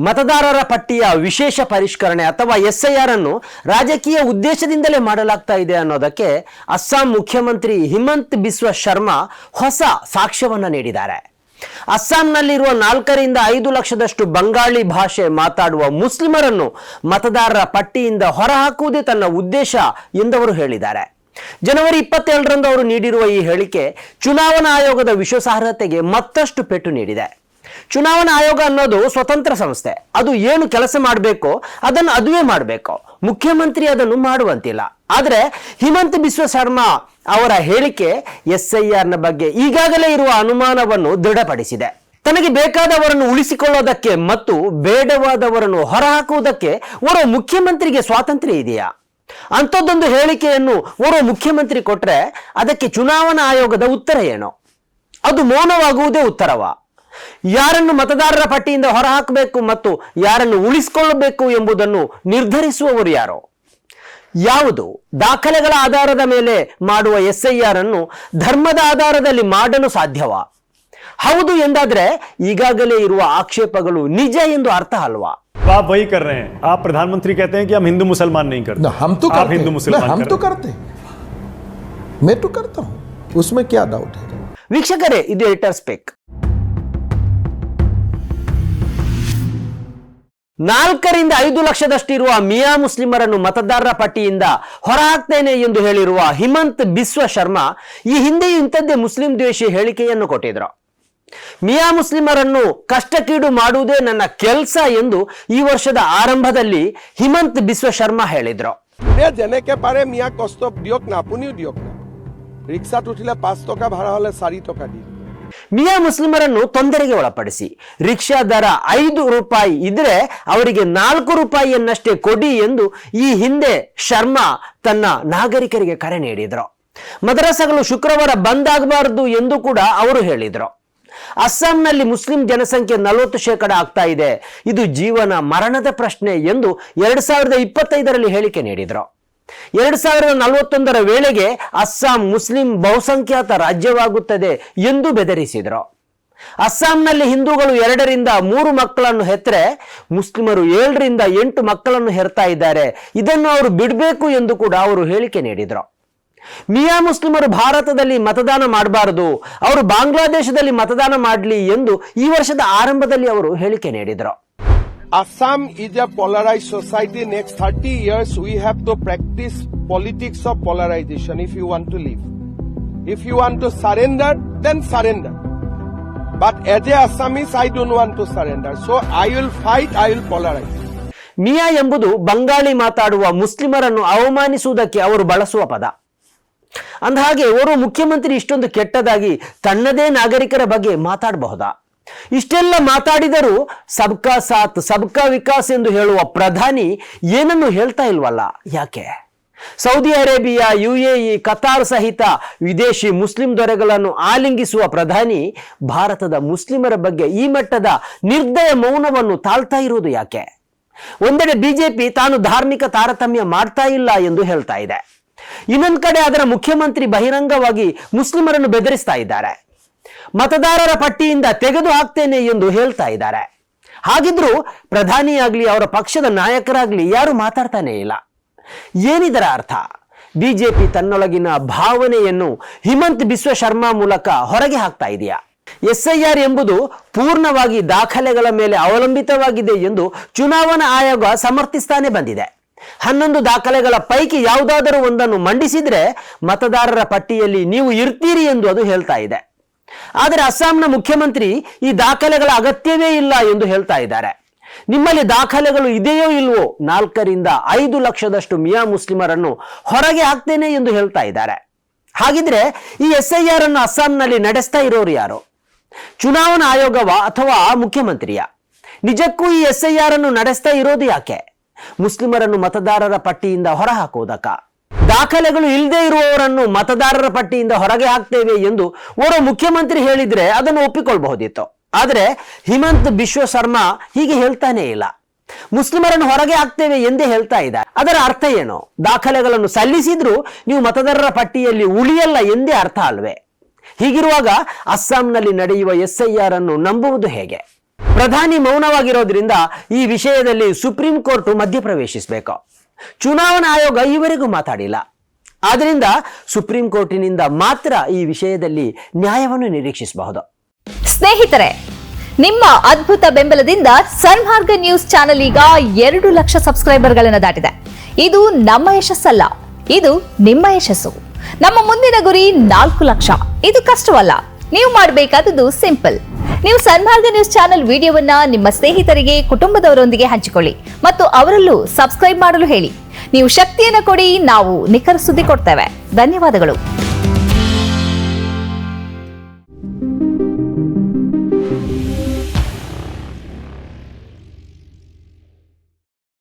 ಮತದಾರರ ಪಟ್ಟಿಯ ವಿಶೇಷ ಪರಿಷ್ಕರಣೆ ಅಥವಾ ಎಸ್ಐಆರ್ ಅನ್ನು ರಾಜಕೀಯ ಉದ್ದೇಶದಿಂದಲೇ ಮಾಡಲಾಗ್ತಾ ಇದೆ ಅನ್ನೋದಕ್ಕೆ ಅಸ್ಸಾಂ ಮುಖ್ಯಮಂತ್ರಿ ಹಿಮಂತ್ ಬಿಸ್ವ ಶರ್ಮಾ ಹೊಸ ಸಾಕ್ಷ್ಯವನ್ನ ನೀಡಿದ್ದಾರೆ. ಅಸ್ಸಾಂನಲ್ಲಿರುವ 4 ರಿಂದ 5 ಲಕ್ಷದಷ್ಟು ಬಂಗಾಳಿ ಭಾಷೆ ಮಾತಾಡುವ ಮುಸ್ಲಿಮರನ್ನು ಮತದಾರರ ಪಟ್ಟಿಯಿಂದ ಹೊರಹಾಕುವುದೇ ತನ್ನ ಉದ್ದೇಶ ಎಂದವರು ಹೇಳಿದ್ದಾರೆ. ಜನವರಿ 27ರಂದು ಅವರು ನೀಡಿರುವ ಈ ಹೇಳಿಕೆ ಚುನಾವಣಾ ಆಯೋಗದ ವಿಶ್ವಾಸಾರ್ಹತೆಗೆ ಮತ್ತಷ್ಟು ಪೆಟ್ಟು ನೀಡಿದೆ. ಚುನಾವಣಾ ಆಯೋಗ ಅನ್ನೋದು ಸ್ವತಂತ್ರ ಸಂಸ್ಥೆ. ಅದು ಏನು ಕೆಲಸ ಮಾಡಬೇಕೋ ಅದನ್ನು ಅದುವೇ ಮಾಡಬೇಕು. ಮುಖ್ಯಮಂತ್ರಿ ಅದನ್ನು ಮಾಡುವಂತಿಲ್ಲ. ಆದರೆ ಹಿಮಂತ್ ಬಿಸ್ವ ಶರ್ಮಾ ಅವರ ಹೇಳಿಕೆ ಎಸ್ಐಆರ್ನ ಬಗ್ಗೆ ಈಗಾಗಲೇ ಇರುವ ಅನುಮಾನವನ್ನು ದೃಢಪಡಿಸಿದೆ. ತನಗೆ ಬೇಕಾದವರನ್ನು ಉಳಿಸಿಕೊಳ್ಳೋದಕ್ಕೆ ಮತ್ತು ಬೇಡವಾದವರನ್ನು ಹೊರಹಾಕುವುದಕ್ಕೆ ಓರ್ವ ಮುಖ್ಯಮಂತ್ರಿಗೆ ಸ್ವಾತಂತ್ರ್ಯ ಇದೆಯಾ? ಅಂಥದ್ದೊಂದು ಹೇಳಿಕೆಯನ್ನು ಓರ್ವ ಮುಖ್ಯಮಂತ್ರಿ ಕೊಟ್ರೆ ಅದಕ್ಕೆ ಚುನಾವಣಾ ಆಯೋಗದ ಉತ್ತರ ಏನು? ಅದು ಮೌನವಾಗುವುದೇ ಉತ್ತರವ? ಯಾರನ್ನು ಮತದಾರರ ಪಟ್ಟಿಯಿಂದ ಹೊರಹಾಕಬೇಕು ಮತ್ತು ಯಾರನ್ನು ಉಳಿಸಿಕೊಳ್ಳಬೇಕು ಎಂಬುದನ್ನು ನಿರ್ಧರಿಸುವವರು ಯಾರು? ಯಾವುದು ದಾಖಲೆಗಳ ಆಧಾರದ ಮೇಲೆ ಮಾಡುವ ಎಸ್ಐಆರ್ ಅನ್ನು ಧರ್ಮದ ಆಧಾರದಲ್ಲಿ ಮಾಡಲು ಸಾಧ್ಯವಾ? ಹೌದು ಎಂದಾದ್ರೆ ಈಗಾಗಲೇ ಇರುವ ಆಕ್ಷೇಪಗಳು ನಿಜ ಎಂದು ಅರ್ಥ ಅಲ್ವಾ? आप वही कर रहे हैं. आप प्रधानमंत्री कहते हैं कि हम हिंदू मुसलमान नहीं करते. हम तो आप हिंदू मुसलमान हम तो करते हैं. मैं तो करता हूं. उसमें क्या डाउट है? ವೀಕ್ಷಕರೇ, ಇದು ಎಡಿಟರ್ ಸ್ಪೀಕ್. 4 ರಿಂದ 5 ಲಕ್ಷದಷ್ಟಿರುವ ಮಿಯಾ ಮುಸ್ಲಿಮರನ್ನು ಮತದಾರರ ಪಟ್ಟಿಯಿಂದ ಹೊರಹಾಕ್ತೇನೆ ಎಂದು ಹೇಳಿರುವ ಹಿಮಂತ್ ಬಿಸ್ವ ಶರ್ಮಾ ಈ ಹಿಂದೆಯೂ ಇಂಥದ್ದೇ ಮುಸ್ಲಿಂ ದ್ವೇಷಿ ಹೇಳಿಕೆಯನ್ನು ಕೊಟ್ಟಿದ್ರು. ಮಿಯಾ ಮುಸ್ಲಿಮರನ್ನು ಕಷ್ಟಕೀಡು ಮಾಡುವುದೇ ನನ್ನ ಕೆಲಸ ಎಂದು ಈ ವರ್ಷದ ಆರಂಭದಲ್ಲಿ ಹಿಮಂತ್ ಬಿಸ್ವ ಶರ್ಮಾ ಹೇಳಿದ್ರು. যেনেকে পাৰে মিয়া কষ্ট দিয়ক না, আপুনিও দিয়ক না. ৰিক্সাত উঠিলে 5 টকা ভাড়া হলে 4 টকা দি. ಮಿಯಾ ಮುಸ್ಲಿಮರನ್ನು ತೊಂದರೆಗೆ ಒಳಪಡಿಸಿ ರಿಕ್ಷಾ ದರ 5 ರೂಪಾಯಿ ಇದ್ರೆ ಅವರಿಗೆ 4 ರೂಪಾಯಿಯನ್ನಷ್ಟೇ ಕೊಡಿ ಎಂದು ಈ ಹಿಂದೆ ಶರ್ಮಾ ತನ್ನ ನಾಗರಿಕರಿಗೆ ಕರೆ ನೀಡಿದ್ರು. ಮದ್ರಸಾಗಳು ಶುಕ್ರವಾರ ಬಂದ್ ಆಗಬಾರದು ಎಂದು ಕೂಡ ಅವರು ಹೇಳಿದ್ರು. ಅಸ್ಸಾಂನಲ್ಲಿ ಮುಸ್ಲಿಂ ಜನಸಂಖ್ಯೆ 40% ಆಗ್ತಾ ಇದೆ. ಇದು ಜೀವನ ಮರಣದ ಪ್ರಶ್ನೆ ಎಂದು 2025ರಲ್ಲಿ ಹೇಳಿಕೆ ನೀಡಿದ್ರು. 2041ರ ವೇಳೆಗೆ ಅಸ್ಸಾಂ ಮುಸ್ಲಿಂ ಬಹುಸಂಖ್ಯಾತ ರಾಜ್ಯವಾಗುತ್ತದೆ ಎಂದು ಬೆದರಿಸಿದ್ರು. ಅಸ್ಸಾಂನಲ್ಲಿ ಹಿಂದೂಗಳು 2 ರಿಂದ 3 ಮಕ್ಕಳನ್ನು ಹೆತ್ತರೆ ಮುಸ್ಲಿಮರು 7 ರಿಂದ 8 ಮಕ್ಕಳನ್ನು ಹೆರ್ತಾ ಇದ್ದಾರೆ. ಇದನ್ನು ಅವರು ಬಿಡಬೇಕು ಎಂದು ಕೂಡ ಅವರು ಹೇಳಿಕೆ ನೀಡಿದ್ರು. ಮಿಯಾ ಮುಸ್ಲಿಮರು ಭಾರತದಲ್ಲಿ ಮತದಾನ ಮಾಡಬಾರದು, ಅವರು ಬಾಂಗ್ಲಾದೇಶದಲ್ಲಿ ಮತದಾನ ಮಾಡಲಿ ಎಂದು ಈ ವರ್ಷದ ಆರಂಭದಲ್ಲಿ ಅವರು ಹೇಳಿಕೆ ನೀಡಿದ್ರು. Assam is a polarized society. Next 30 years we have to practice politics of polarization if you want to live. If you want to surrender, then surrender. But as a Assamese, I don't want to surrender. So I will fight, I will polarize. Miya ಎಂಬುದು ಬಂಗಾಳಿ ಮಾತಾಡುವ ಮುಸ್ಲಿಮರನ್ನು ಅವಮಾನಿಸುವುದಕ್ಕೆ ಅವರು ಬಳಸುವ ಪದ. ಅಂದಹಾಗೆ ಓರ್ವ ಮುಖ್ಯಮಂತ್ರಿ ಇಷ್ಟೊಂದು ಕೆಟ್ಟದಾಗಿ ತನ್ನದೇ ನಾಗರಿಕರ ಬಗ್ಗೆ ಮಾತಾಡಬಹುದಾ? ಇಷ್ಟೆಲ್ಲ ಮಾತಾಡಿದರೂ ಸಬ್ಕಾ ಸಾಥ್ ಸಬ್ಕಾ ವಿಕಾಸ್ ಎಂದು ಹೇಳುವ ಪ್ರಧಾನಿ ಏನನ್ನು ಹೇಳ್ತಾ ಇಲ್ವಲ್ಲ? ಯಾಕೆ? ಸೌದಿ ಅರೇಬಿಯಾ, UAE, ಕತಾರ್ ಸಹಿತ ವಿದೇಶಿ ಮುಸ್ಲಿಂ ದೊರೆಗಳನ್ನು ಆಲಿಂಗಿಸುವ ಪ್ರಧಾನಿ ಭಾರತದ ಮುಸ್ಲಿಮರ ಬಗ್ಗೆ ಈ ಮಟ್ಟದ ನಿರ್ದಯ ಮೌನವನ್ನು ತಾಳ್ತಾ ಇರುವುದು ಯಾಕೆ? ಒಂದೆಡೆ ಬಿಜೆಪಿ ತಾನು ಧಾರ್ಮಿಕ ತಾರತಮ್ಯ ಮಾಡ್ತಾ ಇಲ್ಲ ಎಂದು ಹೇಳ್ತಾ ಇದೆ. ಇನ್ನೊಂದು ಕಡೆ ಅದರ ಮುಖ್ಯಮಂತ್ರಿ ಬಹಿರಂಗವಾಗಿ ಮುಸ್ಲಿಮರನ್ನು ಬೆದರಿಸ್ತಾ ಇದ್ದಾರೆ. ಮತದಾರರ ಪಟ್ಟಿಯಿಂದ ತೆಗೆದು ಹಾಕ್ತೇನೆ ಎಂದು ಹೇಳ್ತಾ ಇದ್ದಾರೆ. ಹಾಗಿದ್ರೂ ಪ್ರಧಾನಿಯಾಗ್ಲಿ ಅವರ ಪಕ್ಷದ ನಾಯಕರಾಗ್ಲಿ ಯಾರು ಮಾತಾಡ್ತಾನೆ ಇಲ್ಲ. ಏನಿದರ ಅರ್ಥ? ಬಿಜೆಪಿ ತನ್ನೊಳಗಿನ ಭಾವನೆಯನ್ನು ಹಿಮಂತ್ ಬಿಸ್ವ ಶರ್ಮಾ ಮೂಲಕ ಹೊರಗೆ ಹಾಕ್ತಾ ಇದೆಯಾ? ಎಸ್ಐಆರ್ ಎಂಬುದು ಪೂರ್ಣವಾಗಿ ದಾಖಲೆಗಳ ಮೇಲೆ ಅವಲಂಬಿತವಾಗಿದೆ ಎಂದು ಚುನಾವಣಾ ಆಯೋಗ ಸಮರ್ಥಿಸ್ತಾನೆ ಬಂದಿದೆ. 11 ದಾಖಲೆಗಳ ಪೈಕಿ ಯಾವುದಾದರೂ ಒಂದನ್ನು ಮಂಡಿಸಿದ್ರೆ ಮತದಾರರ ಪಟ್ಟಿಯಲ್ಲಿ ನೀವು ಇರ್ತೀರಿ ಎಂದು ಅದು ಹೇಳ್ತಾ ಇದೆ. ಆದರೆ ಅಸ್ಸಾಂನ ಮುಖ್ಯಮಂತ್ರಿ ಈ ದಾಖಲೆಗಳ ಅಗತ್ಯವೇ ಇಲ್ಲ ಎಂದು ಹೇಳ್ತಾ ಇದ್ದಾರೆ. ನಿಮ್ಮಲ್ಲಿ ದಾಖಲೆಗಳು ಇದೆಯೋ ಇಲ್ವೋ 4 ರಿಂದ 5 ಲಕ್ಷದಷ್ಟು ಮಿಯಾ ಮುಸ್ಲಿಮರನ್ನು ಹೊರಗೆ ಹಾಕ್ತೇನೆ ಎಂದು ಹೇಳ್ತಾ ಇದ್ದಾರೆ. ಹಾಗಿದ್ರೆ ಈ ಎಸ್ಐಆರ್ ಅನ್ನು ಅಸ್ಸಾಂನಲ್ಲಿ ನಡೆಸ್ತಾ ಇರೋರು ಯಾರು? ಚುನಾವಣಾ ಆಯೋಗವಾ ಅಥವಾ ಮುಖ್ಯಮಂತ್ರಿಯ? ನಿಜಕ್ಕೂ ಈ ಎಸ್ಐಆರ್ ಅನ್ನು ನಡೆಸ್ತಾ ಇರೋದು ಯಾಕೆ? ಮುಸ್ಲಿಮರನ್ನು ಮತದಾರರ ಪಟ್ಟಿಯಿಂದ ಹೊರಹಾಕುವುದಕ್ಕ? ದಾಖಲೆಗಳು ಇಲ್ಲದೆ ಇರುವವರನ್ನು ಮತದಾರರ ಪಟ್ಟಿಯಿಂದ ಹೊರಗೆ ಹಾಕ್ತೇವೆ ಎಂದು ಓರ್ವ ಮುಖ್ಯಮಂತ್ರಿ ಹೇಳಿದ್ರೆ ಅದನ್ನು ಒಪ್ಪಿಕೊಳ್ಬಹುದಿತ್ತು. ಆದರೆ ಹಿಮಂತ್ ಬಿಸ್ವ ಶರ್ಮಾ ಹೀಗೆ ಹೇಳ್ತಾನೆ ಇಲ್ಲ. ಮುಸ್ಲಿಮರನ್ನು ಹೊರಗೆ ಹಾಕ್ತೇವೆ ಎಂದೇ ಹೇಳ್ತಾ ಇದ್ದಾರೆ. ಅದರ ಅರ್ಥ ಏನು? ದಾಖಲೆಗಳನ್ನು ಸಲ್ಲಿಸಿದ್ರೂ ನೀವು ಮತದಾರರ ಪಟ್ಟಿಯಲ್ಲಿ ಉಳಿಯಲ್ಲ ಎಂದೇ ಅರ್ಥ ಅಲ್ವೇ? ಹೀಗಿರುವಾಗ ಅಸ್ಸಾಂನಲ್ಲಿ ನಡೆಯುವ ಎಸ್ಐಆರ್ ಅನ್ನು ನಂಬುವುದು ಹೇಗೆ? ಪ್ರಧಾನಿ ಮೌನವಾಗಿರೋದ್ರಿಂದ ಈ ವಿಷಯದಲ್ಲಿ ಸುಪ್ರೀಂ ಕೋರ್ಟ್ ಮಧ್ಯಪ್ರವೇಶಿಸಬೇಕು. ಚುನಾವಣಾ ಆಯೋಗ ಈವರೆಗೂ ಮಾತಾಡಿಲ್ಲ. ಆದ್ದರಿಂದ ಸುಪ್ರೀಂ ಕೋರ್ಟಿನಿಂದ ಮಾತ್ರ ಈ ವಿಷಯದಲ್ಲಿ ನ್ಯಾಯವನ್ನು ನಿರೀಕ್ಷಿಸಬಹುದು. ಸ್ನೇಹಿತರೆ, ನಿಮ್ಮ ಅದ್ಭುತ ಬೆಂಬಲದಿಂದ ಸನ್ಮಾರ್ಗ ನ್ಯೂಸ್ ಚಾನೆಲ್ ಈಗ 2 ಲಕ್ಷ ಸಬ್ಸ್ಕ್ರೈಬರ್ಗಳನ್ನು ದಾಟಿದೆ. ಇದು ನಮ್ಮ ಯಶಸ್ಸಲ್ಲ, ಇದು ನಿಮ್ಮ ಯಶಸ್ಸು. ನಮ್ಮ ಮುಂದಿನ ಗುರಿ 4 ಲಕ್ಷ. ಇದು ಕಷ್ಟವಲ್ಲ. ನೀವು ಮಾಡಬೇಕಾದದ್ದು ಸಿಂಪಲ್. ನೀವು ಸನ್ಮಾರ್ಗ ನ್ಯೂಸ್ ಚಾನೆಲ್ ವಿಡಿಯೋವನ್ನ ನಿಮ್ಮ ಸ್ನೇಹಿತರಿಗೆ, ಕುಟುಂಬದವರೊಂದಿಗೆ ಹಂಚಿಕೊಳ್ಳಿ ಮತ್ತು ಅವರಲ್ಲೂ ಸಬ್ಸ್ಕ್ರೈಬ್ ಮಾಡಲು ಹೇಳಿ. ನೀವು ಶಕ್ತಿಯನ್ನು ಕೊಡಿ, ನಾವು ನಿಖರ ಸುದ್ದಿ ಕೊಡ್ತೇವೆ. ಧನ್ಯವಾದಗಳು.